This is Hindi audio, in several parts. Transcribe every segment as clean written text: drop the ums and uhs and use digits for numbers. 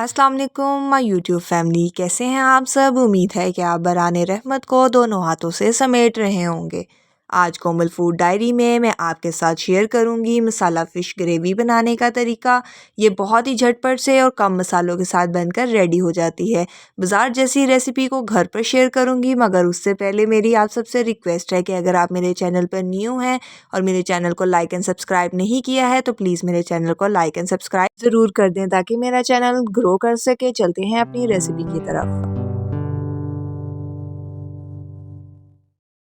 अस्सलाम वालेकुम माय यूट्यूब फैमिली, कैसे हैं आप सब। उम्मीद है कि आप बराने रहमत को दोनों हाथों से समेट रहे होंगे। आज कोमल फूड डायरी में मैं आपके साथ शेयर करूंगी मसाला फ़िश ग्रेवी बनाने का तरीका। ये बहुत ही झटपट से और कम मसालों के साथ बनकर रेडी हो जाती है। बाज़ार जैसी रेसिपी को घर पर शेयर करूंगी, मगर उससे पहले मेरी आप सबसे रिक्वेस्ट है कि अगर आप मेरे चैनल पर न्यू हैं और मेरे चैनल को लाइक एंड सब्सक्राइब नहीं किया है तो प्लीज़ मेरे चैनल को लाइक एंड सब्सक्राइब ज़रूर कर दें ताकि मेरा चैनल ग्रो कर सके। चलते हैं अपनी रेसिपी की तरफ।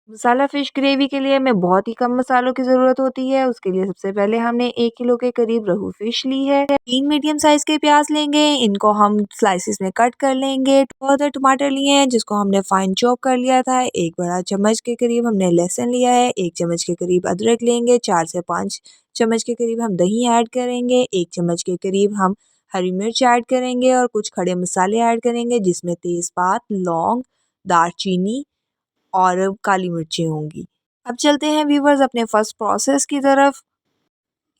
मसाला फ़िश ग्रेवी के लिए हमें बहुत ही कम मसालों की ज़रूरत होती है। उसके लिए सबसे पहले हमने 1 किलो के करीब रोहू फ़िश ली है। 3 मीडियम साइज़ के प्याज लेंगे, इनको हम स्लाइसेस में कट कर लेंगे। और टमाटर लिए हैं जिसको हमने फाइन चॉप कर लिया था। 1 बड़ा चम्मच के करीब हमने लहसुन लिया है। 1 चम्मच के करीब अदरक लेंगे। 4 से 5 चम्मच के करीब हम दही ऐड करेंगे। 1 चम्मच के करीब हम हरी मिर्च ऐड करेंगे और कुछ खड़े मसाले ऐड करेंगे जिसमें तेज़पात, लौंग, दालचीनी और काली मिर्चें होंगी। अब चलते हैं व्यूवर्स अपने फर्स्ट प्रोसेस की तरफ।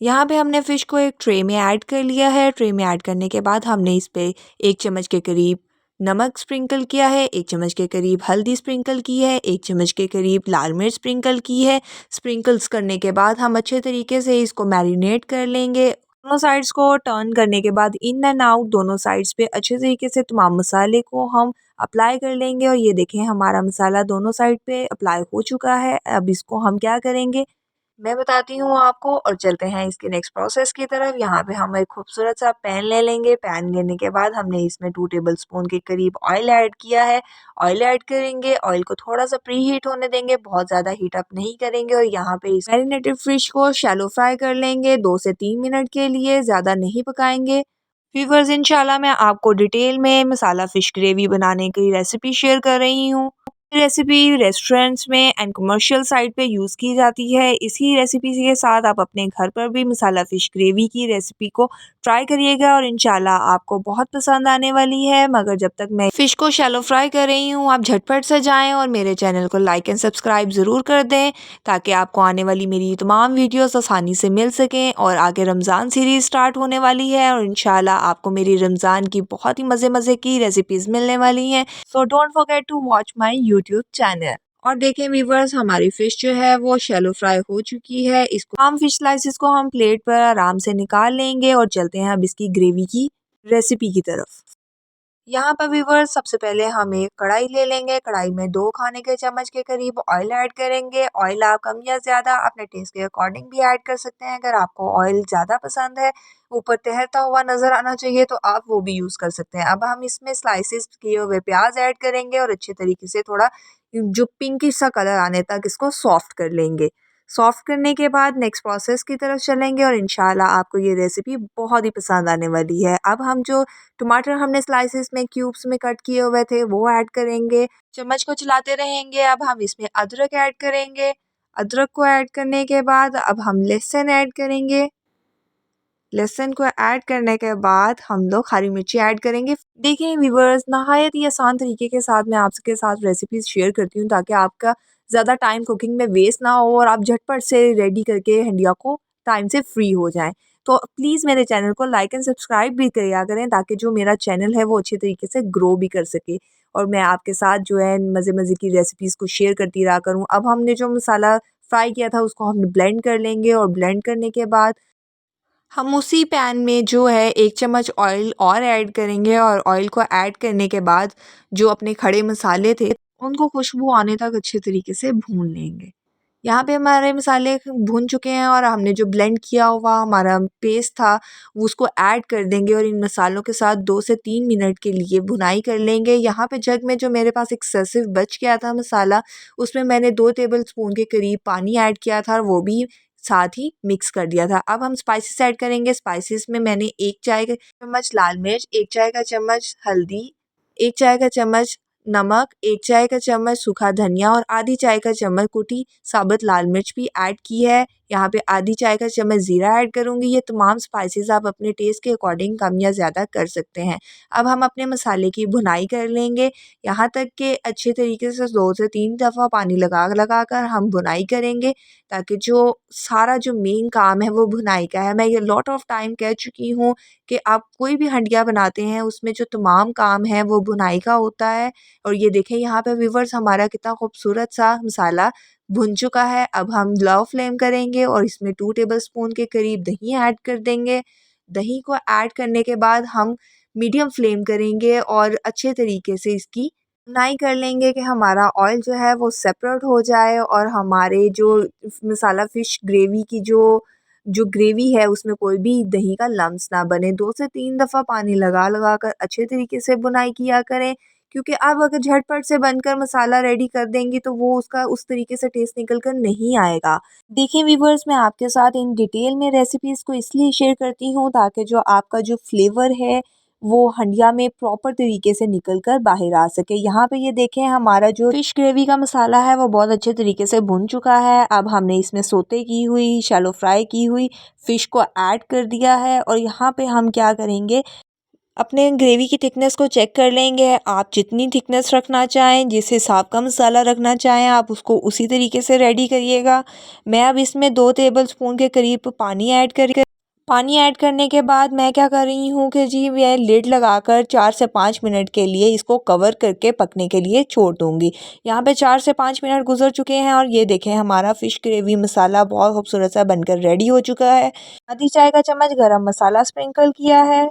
यहाँ पे हमने फ़िश को एक ट्रे में ऐड कर लिया है। ट्रे में ऐड करने के बाद हमने इस पे 1 चम्मच के करीब नमक स्प्रिंकल किया है, 1 चम्मच के करीब हल्दी स्प्रिंकल की है, 1 चम्मच के करीब लाल मिर्च स्प्रिंकल की है। स्प्रिंकल्स करने के बाद हम अच्छे तरीके से इसको मैरिनेट कर लेंगे। दोनों साइड्स को टर्न करने के बाद इन एंड आउट दोनों साइड्स पे अच्छे तरीके से तमाम मसाले को हम अप्लाई कर लेंगे। और ये देखें हमारा मसाला दोनों साइड पे अप्लाई हो चुका है। अब इसको हम क्या करेंगे मैं बताती हूँ आपको, और चलते हैं इसके नेक्स्ट प्रोसेस की तरफ। यहाँ पे हम एक खूबसूरत सा पैन ले लेंगे। पैन लेने के बाद हमने इसमें 2 टेबलस्पून के करीब ऑयल ऐड किया है। ऑयल ऐड करेंगे, ऑयल को थोड़ा सा प्री हीट होने देंगे, बहुत ज़्यादा हीट अप नहीं करेंगे। और यहाँ पे इस मैरिनेटेड फिश को शैलो फ्राई कर लेंगे 2 से 3 मिनट के लिए, ज़्यादा नहीं पकाएंगे। व्यूअर्स इंशाल्लाह मैं आपको डिटेल में मसाला फ़िश ग्रेवी बनाने की रेसिपी शेयर कर रही हूँ। रेसिपी रेस्टोरेंट्स में एंड कमर्शियल साइट पे यूज़ की जाती है। इसी रेसिपी के साथ आप अपने घर पर भी मसाला फ़िश ग्रेवी की रेसिपी को ट्राई करिएगा और इंशाल्लाह आपको बहुत पसंद आने वाली है। मगर जब तक मैं फ़िश को शैलो फ्राई कर रही हूँ, आप झटपट से जाएँ और मेरे चैनल को लाइक एंड सब्सक्राइब ज़रूर कर दें ताकि आपको आने वाली मेरी तमाम वीडियोस आसानी से मिल सकें। और आगे रमज़ान सीरीज़ स्टार्ट होने वाली है और इंशाल्लाह आपको मेरी रमज़ान की बहुत ही मज़े की रेसिपीज़ मिलने वाली हैं। So don't forget to watch my YouTube channel. और देखें व्यूवर्स हमारी फ़िश जो है वो शैलो फ्राई हो चुकी है। इसको हम फ़िश स्लाइसेस को हम प्लेट पर आराम से निकाल लेंगे और चलते हैं अब इसकी ग्रेवी की रेसिपी की तरफ। यहाँ पर व्यूवर्स सबसे पहले हम एक कढ़ाई ले लेंगे। कढ़ाई में 2 खाने के चम्मच के करीब ऑयल ऐड करेंगे। ऑयल आप कम या ज़्यादा अपने टेस्ट के अकॉर्डिंग भी ऐड कर सकते हैं। अगर आपको ऑयल ज़्यादा पसंद है, ऊपर तैरता हुआ नज़र आना चाहिए तो आप वो भी यूज़ कर सकते हैं। अब हम इसमें स्लाइसेस किए हुए प्याज ऐड करेंगे और अच्छे तरीके से थोड़ा जो पिंकिश सा कलर आने तक इसको सॉफ्ट कर लेंगे। सॉफ्ट करने के बाद नेक्स्ट प्रोसेस की तरफ चलेंगे और इंशाल्लाह आपको ये रेसिपी बहुत ही पसंद आने वाली है। अब हम जो टमाटर हमने स्लाइसेस में क्यूब्स में कट किए हुए थे वो ऐड करेंगे। चम्मच को चलाते रहेंगे। अब हम इसमें अदरक ऐड करेंगे। अदरक को ऐड करने के बाद अब हम लहसुन ऐड करेंगे। लहसुन को ऐड करने के बाद हम लोग हरी मिर्ची ऐड करेंगे। देखिए व्यूअर्स नहायत ही आसान तरीके के साथ मैं आपके साथ रेसिपीज शेयर करती हूँ ताकि आपका ज़्यादा टाइम कुकिंग में वेस्ट ना हो और आप झटपट से रेडी करके हंडिया को टाइम से फ्री हो जाएं। तो प्लीज़ मेरे चैनल को लाइक एंड सब्सक्राइब भी किया करें ताकि जो मेरा चैनल है वो अच्छे तरीके से ग्रो भी कर सके और मैं आपके साथ जो है मज़े की रेसिपीज़ को शेयर करती रहा करूँ। अब हमने जो मसाला फ्राई किया था उसको हम ब्लेंड कर लेंगे और ब्लेंड करने के बाद हम उसी पैन में जो है 1 चम्मच ऑयल और ऐड करेंगे और ऑयल को ऐड करने के बाद जो अपने खड़े मसाले थे उनको खुशबू आने तक अच्छे तरीके से भून लेंगे। यहाँ पे हमारे मसाले भून चुके हैं और हमने जो ब्लेंड किया हुआ हमारा पेस्ट था वो उसको ऐड कर देंगे और इन मसालों के साथ 2 से 3 मिनट के लिए भुनाई कर लेंगे। यहाँ पे जग में जो मेरे पास एक्सेसिव बच गया था मसाला उसमें मैंने 2 टेबलस्पून के करीब पानी ऐड किया था और वो भी साथ ही मिक्स कर दिया था। अब हम स्पाइसेस ऐड करेंगे। स्पाइसेस में मैंने 1 चाय का चम्मच लाल मिर्च, 1 चाय का चम्मच हल्दी, 1 चाय का चम्मच नमक, 1 चाय का चम्मच सूखा धनिया और आधी चाय का चम्मच कुटी साबुत लाल मिर्च भी ऐड की है। यहाँ पे आधी चाय का चम्मच ज़ीरा ऐड करूँगी। ये तमाम स्पाइसेस आप अपने टेस्ट के अकॉर्डिंग कम या ज़्यादा कर सकते हैं। अब हम अपने मसाले की भुनाई कर लेंगे, यहाँ तक कि अच्छे तरीके से 2 से 3 दफ़ा पानी लगा कर हम भुनाई करेंगे, ताकि जो सारा जो मेन काम है वो भुनाई का है। मैं ये लॉट ऑफ टाइम कह चुकी हूँ कि आप कोई भी हंडिया बनाते हैं उसमें जो तमाम काम है वो भुनाई का होता है। और ये देखें यहाँ पे व्यूअर्स हमारा कितना खूबसूरत सा मसाला भुन चुका है। अब हम लो फ्लेम करेंगे और इसमें 2 टेबलस्पून के करीब दही ऐड कर देंगे। दही को ऐड करने के बाद हम मीडियम फ्लेम करेंगे और अच्छे तरीके से इसकी भुनाई कर लेंगे कि हमारा ऑयल जो है वो सेपरेट हो जाए और हमारे जो मसाला फ़िश ग्रेवी की जो जो ग्रेवी है उसमें कोई भी दही का लम्स ना बने। 2 से 3 दफ़ा पानी लगा कर अच्छे तरीके से भुनाई किया करें, क्योंकि अब अगर झटपट से बनकर मसाला रेडी कर देंगी तो वो उसका उस तरीके से टेस्ट निकल कर नहीं आएगा। देखिए व्यूअर्स, मैं आपके साथ इन डिटेल में रेसिपीज़ को इसलिए शेयर करती हूँ ताकि जो आपका जो फ्लेवर है वो हंडिया में प्रॉपर तरीके से निकल कर बाहर आ सके। यहाँ पे ये देखें हमारा जो फिश ग्रेवी का मसाला है वो बहुत अच्छे तरीके से भुन चुका है। अब हमने इसमें सोते की हुई शैलो फ्राई की हुई फ़िश को ऐड कर दिया है और यहाँ पे हम क्या करेंगे, अपने ग्रेवी की थिकनेस को चेक कर लेंगे। आप जितनी थिकनेस रखना चाहें, जिस हिसाब का मसाला रखना चाहें, आप उसको उसी तरीके से रेडी करिएगा। मैं अब इसमें 2 टेबलस्पून के करीब पानी ऐड करने के बाद मैं क्या कर रही हूँ कि जी मैं लिड लगाकर 4 से 5 मिनट के लिए इसको कवर करके पकने के लिए छोड़ दूँगी। यहाँ पे 4 से 5 मिनट गुजर चुके हैं और ये देखें हमारा फ़िश ग्रेवी मसाला बहुत खूबसूरत सा बनकर रेडी हो चुका है। आधी चाय का चम्मच गरम मसाला स्प्रिंकल किया है,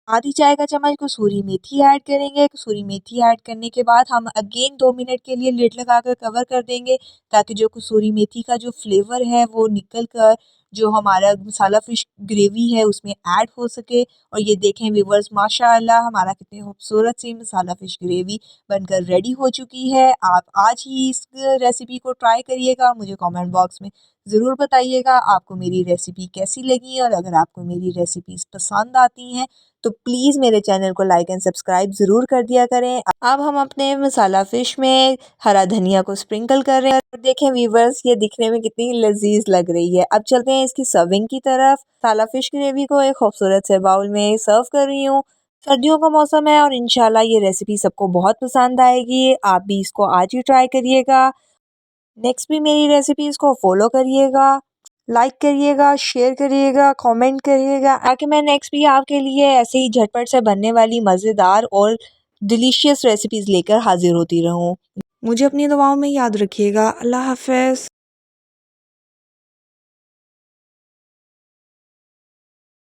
आधी चाय का चम्मच कसूरी मेथी ऐड करेंगे। कसूरी मेथी ऐड करने के बाद हम अगेन 2 मिनट के लिए लिड लगाकर कवर कर देंगे, ताकि जो कसूरी मेथी का जो फ्लेवर है वो निकल कर जो हमारा मसाला फ़िश ग्रेवी है उसमें ऐड हो सके। और ये देखें व्यूअर्स, माशाअल्लाह हमारा कितनी खूबसूरत सी मसाला फ़िश ग्रेवी बनकर रेडी हो चुकी है। आप आज ही इस रेसिपी को ट्राई करिएगा, मुझे कमेंट बॉक्स में ज़रूर बताइएगा आपको मेरी रेसिपी कैसी लगी। और अगर आपको मेरी रेसिपीज़ पसंद आती हैं तो प्लीज़ मेरे चैनल को लाइक एंड सब्सक्राइब ज़रूर कर दिया करें। अब हम अपने मसाला फ़िश में हरा धनिया को स्प्रिंकल कर रहे हैं और देखें व्यूवर्स, ये दिखने में कितनी लजीज लग रही है। अब चलते हैं इसकी सर्विंग की तरफ। मसाला फ़िश ग्रेवी को एक खूबसूरत से बाउल में सर्व कर रही हूँ। सर्दियों का मौसम है और इंशाल्लाह ये रेसिपी सबको बहुत पसंद आएगी। आप भी इसको आज ही ट्राई करिएगा। नेक्स्ट भी मेरी रेसिपीज़ को फॉलो करिएगा, लाइक करिएगा, शेयर करिएगा, कमेंट करिएगा, ताकि मैं नेक्स्ट भी आपके लिए ऐसे ही झटपट से बनने वाली मज़ेदार और डिलीशियस रेसिपीज़ लेकर हाजिर होती रहूँ। मुझे अपनी दुआओं में याद रखिएगा। अल्लाह हाफ़िज़।